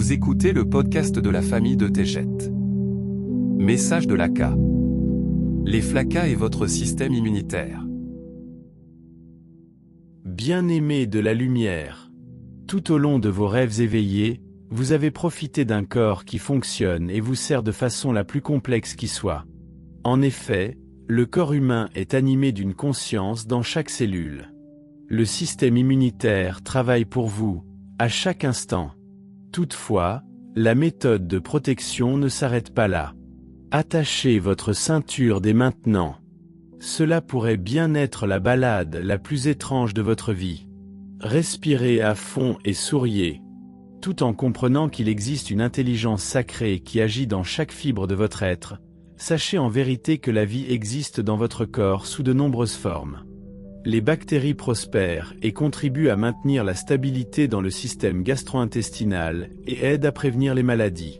Vous écoutez le podcast de la famille de Tégette. Message de l'ACA. Les flacas et votre système immunitaire. Bien-aimés de la lumière, tout au long de vos rêves éveillés, vous avez profité d'un corps qui fonctionne et vous sert de façon la plus complexe qui soit. En effet, le corps humain est animé d'une conscience dans chaque cellule. Le système immunitaire travaille pour vous, à chaque instant. Toutefois, la méthode de protection ne s'arrête pas là. Attachez votre ceinture dès maintenant. Cela pourrait bien être la balade la plus étrange de votre vie. Respirez à fond et souriez, tout en comprenant qu'il existe une intelligence sacrée qui agit dans chaque fibre de votre être. Sachez en vérité que la vie existe dans votre corps sous de nombreuses formes. Les bactéries prospèrent et contribuent à maintenir la stabilité dans le système gastro-intestinal et aident à prévenir les maladies.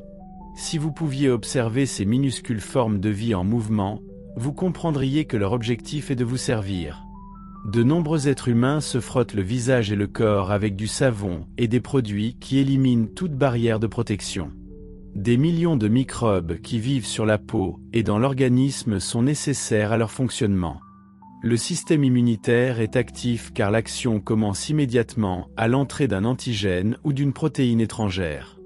Si vous pouviez observer ces minuscules formes de vie en mouvement, vous comprendriez que leur objectif est de vous servir. De nombreux êtres humains se frottent le visage et le corps avec du savon et des produits qui éliminent toute barrière de protection. Des millions de microbes qui vivent sur la peau et dans l'organisme sont nécessaires à leur fonctionnement. Le système immunitaire est actif car l'action commence immédiatement à l'entrée d'un antigène ou d'une protéine étrangère.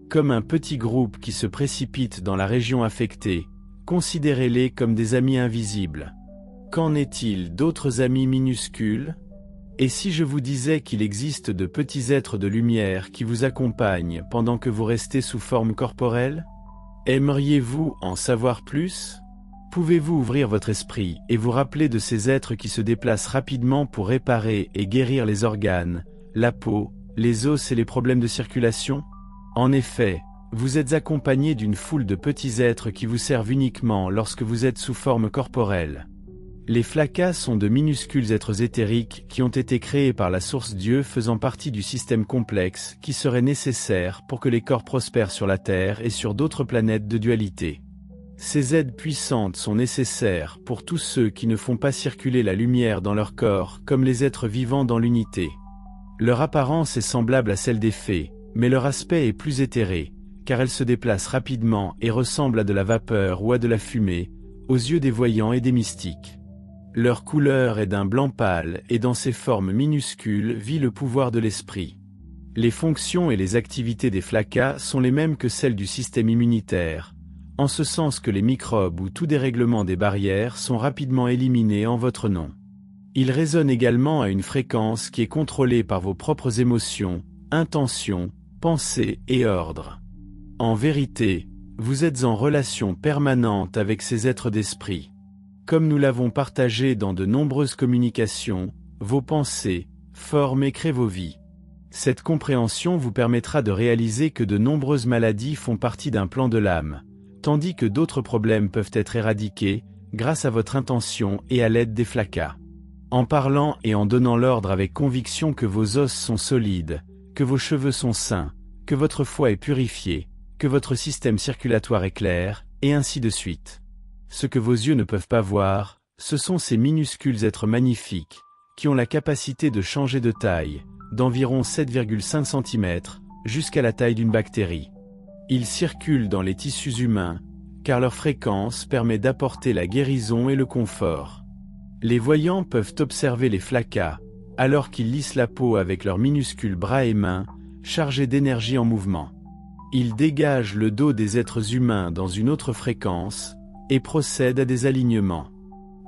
Comme un petit groupe qui se précipite dans la région affectée, considérez-les comme des amis invisibles. Qu'en est-il d'autres amis minuscules? Et si je vous disais qu'il existe de petits êtres de lumière qui vous accompagnent pendant que vous restez sous forme corporelle? Aimeriez-vous en savoir plus? Pouvez-vous ouvrir votre esprit et vous rappeler de ces êtres qui se déplacent rapidement pour réparer et guérir les organes, la peau, les os et les problèmes de circulation? En effet, vous êtes accompagné d'une foule de petits êtres qui vous servent uniquement lorsque vous êtes sous forme corporelle. Les flacas sont de minuscules êtres éthériques qui ont été créés par la source Dieu faisant partie du système complexe qui serait nécessaire pour que les corps prospèrent sur la Terre et sur d'autres planètes de dualité. Ces aides puissantes sont nécessaires pour tous ceux qui ne font pas circuler la lumière dans leur corps comme les êtres vivants dans l'unité. Leur apparence est semblable à celle des fées, mais leur aspect est plus éthéré, car elles se déplacent rapidement et ressemblent à de la vapeur ou à de la fumée, aux yeux des voyants et des mystiques. Leur couleur est d'un blanc pâle et dans ces formes minuscules vit le pouvoir de l'esprit. Les fonctions et les activités des flacas sont les mêmes que celles du système immunitaire, en ce sens que les microbes ou tout dérèglement des barrières sont rapidement éliminés en votre nom. Ils résonnent également à une fréquence qui est contrôlée par vos propres émotions, intentions, pensées et ordres. En vérité, vous êtes en relation permanente avec ces êtres d'esprit. Comme nous l'avons partagé dans de nombreuses communications, vos pensées forment et créent vos vies. Cette compréhension vous permettra de réaliser que de nombreuses maladies font partie d'un plan de l'âme, tandis que d'autres problèmes peuvent être éradiqués grâce à votre intention et à l'aide des flacas. En parlant et en donnant l'ordre avec conviction que vos os sont solides, que vos cheveux sont sains, que votre foie est purifié, que votre système circulatoire est clair, et ainsi de suite. Ce que vos yeux ne peuvent pas voir, ce sont ces minuscules êtres magnifiques, qui ont la capacité de changer de taille, d'environ 7,5 cm, jusqu'à la taille d'une bactérie. Ils circulent dans les tissus humains, car leur fréquence permet d'apporter la guérison et le confort. Les voyants peuvent observer les flacas, alors qu'ils lissent la peau avec leurs minuscules bras et mains, chargés d'énergie en mouvement. Ils dégagent le dos des êtres humains dans une autre fréquence, et procèdent à des alignements.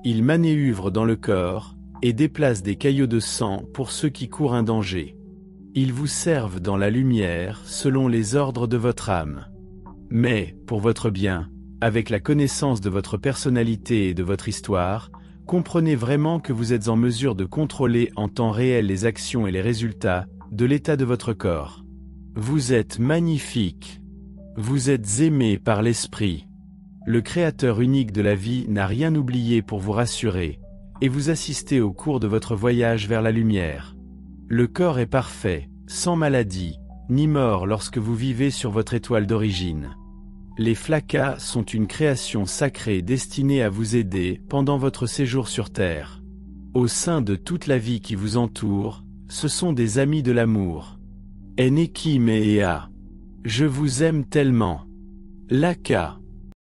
Ils manœuvrent dans le corps, et déplacent des caillots de sang pour ceux qui courent un danger. Ils vous servent dans la lumière selon les ordres de votre âme. Mais, pour votre bien, avec la connaissance de votre personnalité et de votre histoire, comprenez vraiment que vous êtes en mesure de contrôler en temps réel les actions et les résultats de l'état de votre corps. Vous êtes magnifique. Vous êtes aimé par l'Esprit. Le Créateur unique de la vie n'a rien oublié pour vous rassurer, et vous assister au cours de votre voyage vers la lumière. Le corps est parfait, sans maladie, ni mort lorsque vous vivez sur votre étoile d'origine. Les flacas sont une création sacrée destinée à vous aider pendant votre séjour sur Terre. Au sein de toute la vie qui vous entoure, ce sont des amis de l'amour. Eneki Mea. Je vous aime tellement. Laka.